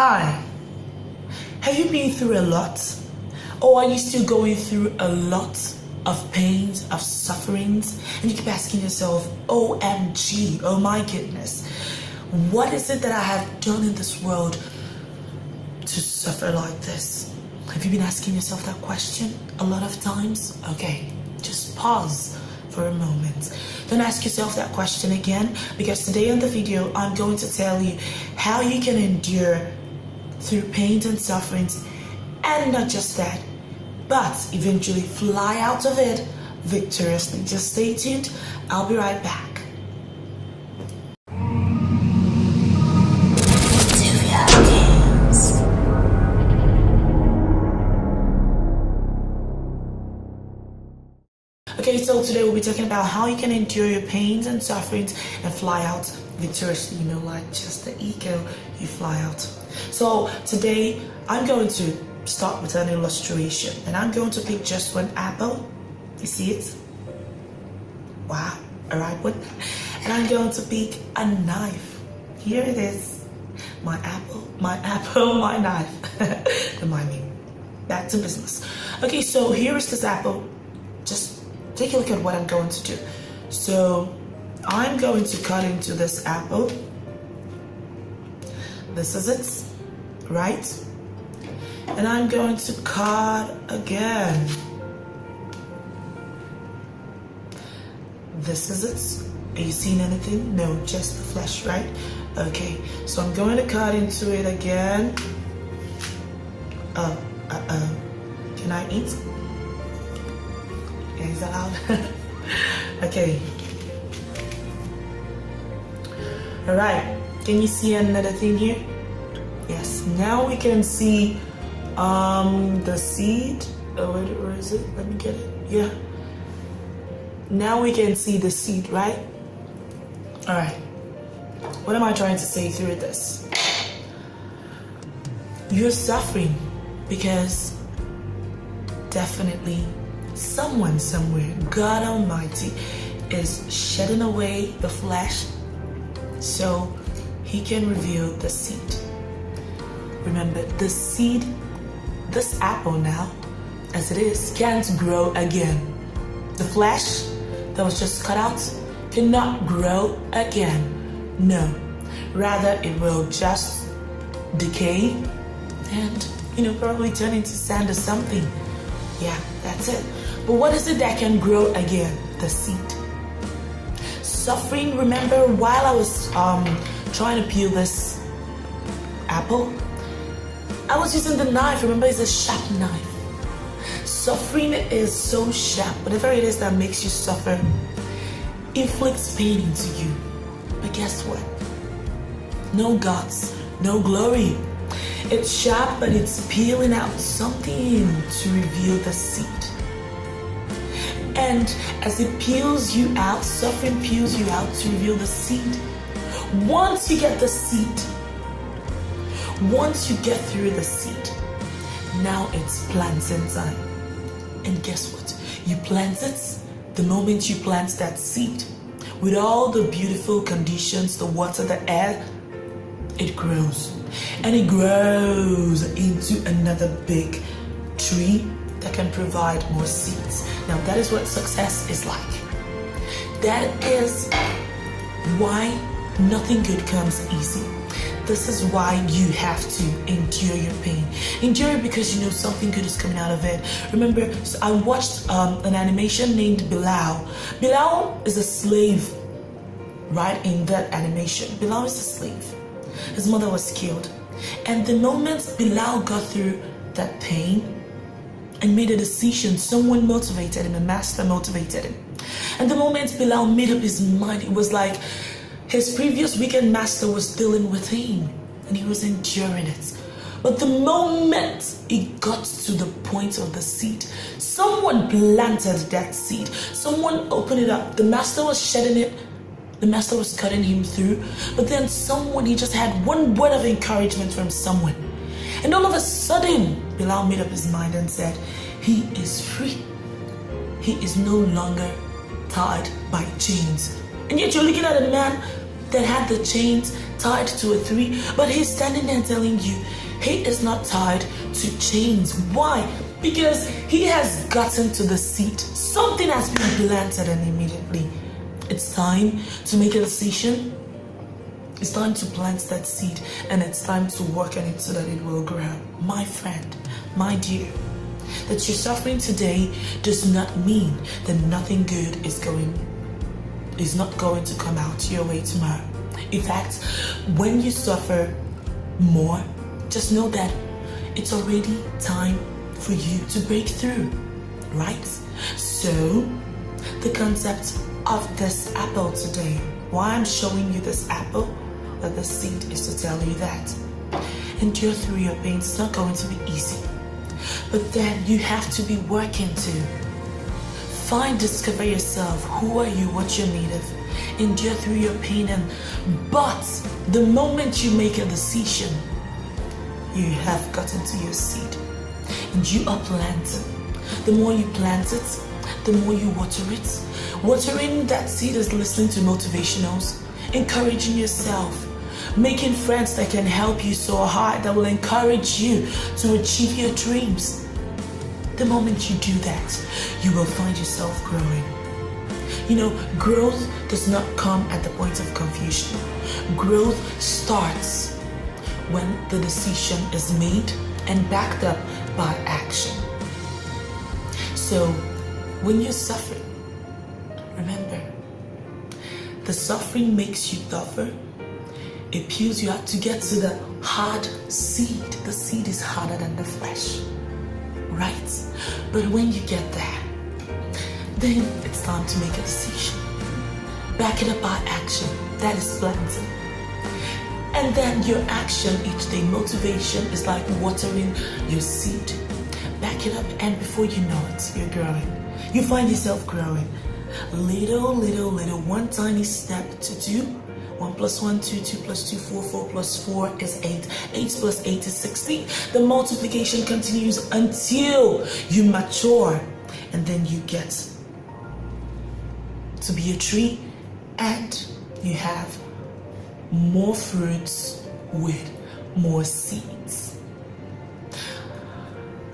Hi, have you been through a lot? Or are you still going through a lot of pains, of sufferings? And you keep asking yourself, OMG, oh my goodness, what is it that I have done in this world to suffer like this? Have you been asking yourself that question a lot of times? Okay, just pause for a moment. Don't ask yourself that question again, because today in the video, I'm going to tell you how you can endure through pains and sufferings, and not just that, but eventually fly out of it victoriously. Just stay tuned. I'll be right back. TUVIA Games. Okay, so today we'll be talking about how you can endure your pains and sufferings and fly out victoriously. You know, like just the ego, you fly out. So today I'm going to start with an illustration, and I'm going to pick just one apple. You see it? Wow, a ripe one. And I'm going to pick a knife. Here it is. My apple, my knife. Don't mind me. Back to business. Okay, so here is this apple. Just take a look at what I'm going to do. So I'm going to cut into this apple. This is it, right? And I'm going to cut again. This is it. Are you seeing anything? No, just the flesh, right? Okay, so I'm going to cut into it again. Can I eat? Yeah, is that loud? Okay. All right. Can you see another thing here? Yes. Now we can see the seed. Oh, where is it? Let me get it. Yeah. Now we can see the seed, right? All right. What am I trying to say through this? You're suffering because definitely someone somewhere, God Almighty, is shedding away the flesh so He can reveal the seed. Remember, the seed, this apple now, as it is, can't grow again. The flesh that was just cut out cannot grow again. No. Rather, it will just decay and, probably turn into sand or something. Yeah, that's it. But what is it that can grow again? The seed. Suffering, remember, while I was trying to peel this apple, I was using the knife. Remember, it's a sharp knife. Suffering is so sharp. Whatever it is that makes you suffer inflicts pain into you. But guess what? No guts, no glory. It's sharp, but it's peeling out something to reveal the seed. And as it peels you out, suffering peels you out to reveal the seed. Once you get the seed, once you get through the seed, now it's planting time. And guess what? You plant it. The moment you plant that seed, with all the beautiful conditions, the water, the air, it grows. And it grows into another big tree that can provide more seeds. Now that is what success is like. That is why nothing good comes easy. This is why you have to endure your pain. Endure it because something good is coming out of it. Remember, so I watched an animation named Bilal. Bilal is a slave, right? In that animation, Bilal is a slave. His mother was killed. And the moment Bilal got through that pain and made a decision, someone motivated him, a master motivated him. And the moment Bilal made up his mind, it was like his previous weekend master was dealing with him and he was enduring it. But the moment it got to the point of the seed, someone planted that seed. Someone opened it up. The master was shedding it. The master was cutting him through. But then he just had one word of encouragement from someone. And all of a sudden, Bilal made up his mind and said, he is free. He is no longer tied by chains. And yet you're looking at a man that had the chains tied to a tree, but he's standing there telling you he is not tied to chains. Why? Because he has gotten to the seed. Something has been planted, and immediately it's time to make a decision. It's time to plant that seed, and it's time to work on it so that it will grow. My friend, my dear, that you're suffering today does not mean that nothing good is not going to come out your way tomorrow. In fact, when you suffer more, just know that it's already time for you to break through, right? So, the concept of this apple today, why I'm showing you this apple, that the seed is to tell you that endure through your pain. It's not going to be easy, but then you have to be working to discover yourself. Who are you? What you're made of. Endure through your pain, but the moment you make a decision, you have gotten to your seed, and you are planting. The more you plant it, the more you water it. Watering that seed is listening to motivationals, encouraging yourself, making friends that can help you soar high, that will encourage you to achieve your dreams. The moment you do that, you will find yourself growing. You know, growth does not come at the point of confusion. Growth starts when the decision is made and backed up by action. So, when you're suffering, remember, the suffering makes you tougher. It peels you out to get to the hard seed. The seed is harder than the flesh, right? But when you get there, then it's time to make a decision. Back it up by action. That is planting. And then your action each day, motivation, is like watering your seed. Back it up, and before you know it, you're growing. You find yourself growing. Little, one tiny step to do. 1 + 1, 2, 2 + 2, 4, 4 + 4 is 8. 8 + 8 is 16. The multiplication continues until you mature, and then you get to be a tree, and you have more fruits with more seeds.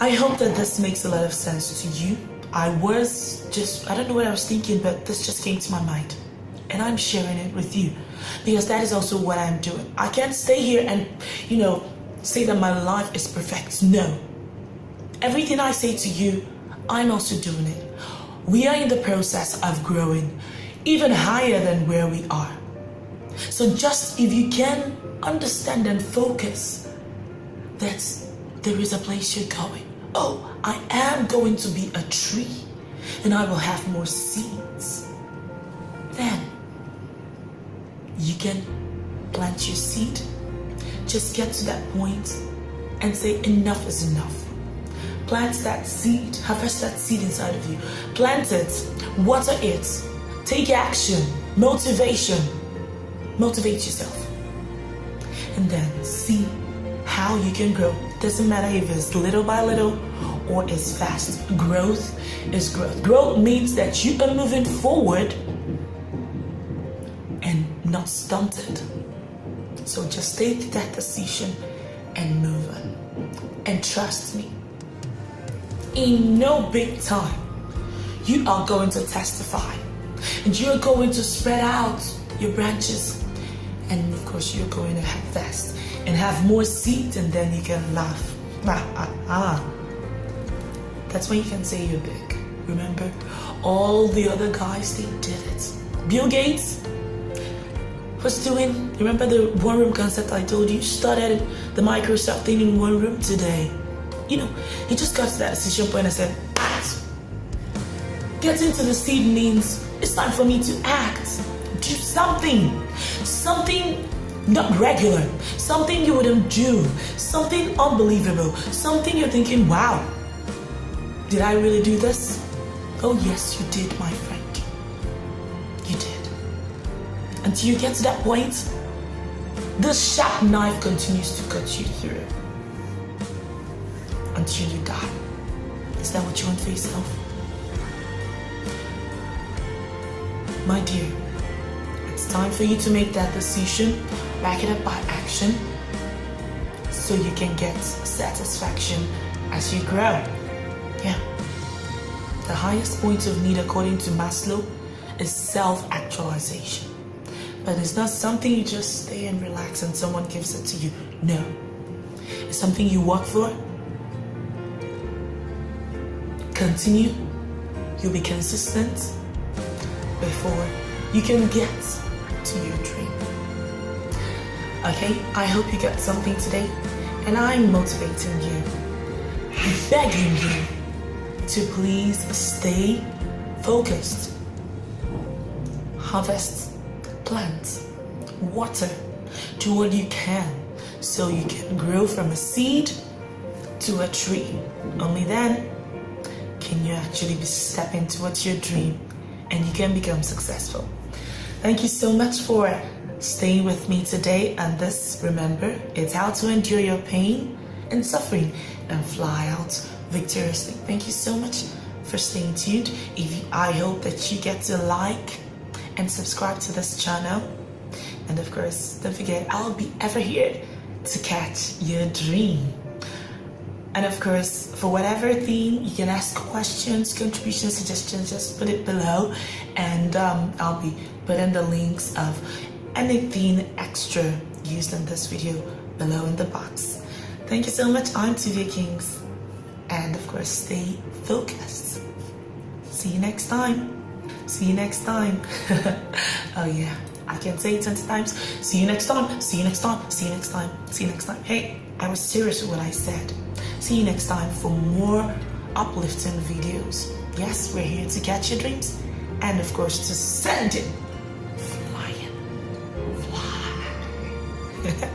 I hope that this makes a lot of sense to you. I don't know what I was thinking, but this just came to my mind, and I'm sharing it with you because that is also what I'm doing. I can't stay here and, say that my life is perfect. No. Everything I say to you, I'm also doing it. We are in the process of growing even higher than where we are. So just if you can understand and focus that there is a place you're going. Oh, I am going to be a tree, and I will have more seeds. Then you can plant your seed. Just get to that point and say enough is enough. Plant that seed, harvest that seed inside of you. Plant it, water it, take action, motivation. Motivate yourself. And then see how you can grow. Doesn't matter if it's little by little or it's fast. Growth is growth. Growth means that you are moving forward and not stunted. So just take that decision and move on. And trust me, in no big time, you are going to testify. And you're going to spread out your branches. And of course, you're going to harvest and have more seeds, and then you can laugh. That's when you can say you're big. Remember, all the other guys, they did it. Bill Gates was doing, remember the one room concept I told you? Started the Microsoft thing in one room today. He just got to that decision point and said, act. Getting to the seed means it's time for me to act. Do something not regular, something you wouldn't do, something unbelievable, something you're thinking, wow, did I really do this? Oh yes, you did, my friend. You did. Until you get to that point, the sharp knife continues to cut you through until you die. Is that what you want for yourself? My dear, it's It's time for you to make that decision, back it up by action, so you can get satisfaction as you grow. Yeah. The highest point of need according to Maslow is self-actualization. But it's not something you just stay and relax and someone gives it to you. No. It's something you work for. Continue. You'll be consistent before you can get to your dream. Okay, I hope you got something today, and I'm motivating you, begging you to please stay focused. Harvest, plant, water, do what you can so you can grow from a seed to a tree. Only then can you actually be stepping towards your dream and you can become successful. Thank you so much for staying with me today. And this, remember, it's how to endure your pain and suffering and fly out victoriously. Thank you so much for staying tuned. I hope that you get to like and subscribe to this channel. And of course, don't forget, I'll be ever here to catch your dream. And of course, for whatever theme, you can ask questions, contributions, suggestions, just put it below. And I'll be putting the links of anything extra used in this video below in the box. Thank you so much. I'm TUVIA Kings. And of course, stay focused. See you next time. See you next time. Oh yeah, I can say it 20 times. See you next time. See you next time. See you next time. See you next time. Hey, I was serious with what I said. See you next time for more uplifting videos. Yes, we're here to catch your dreams and of course to send it flying. Fly.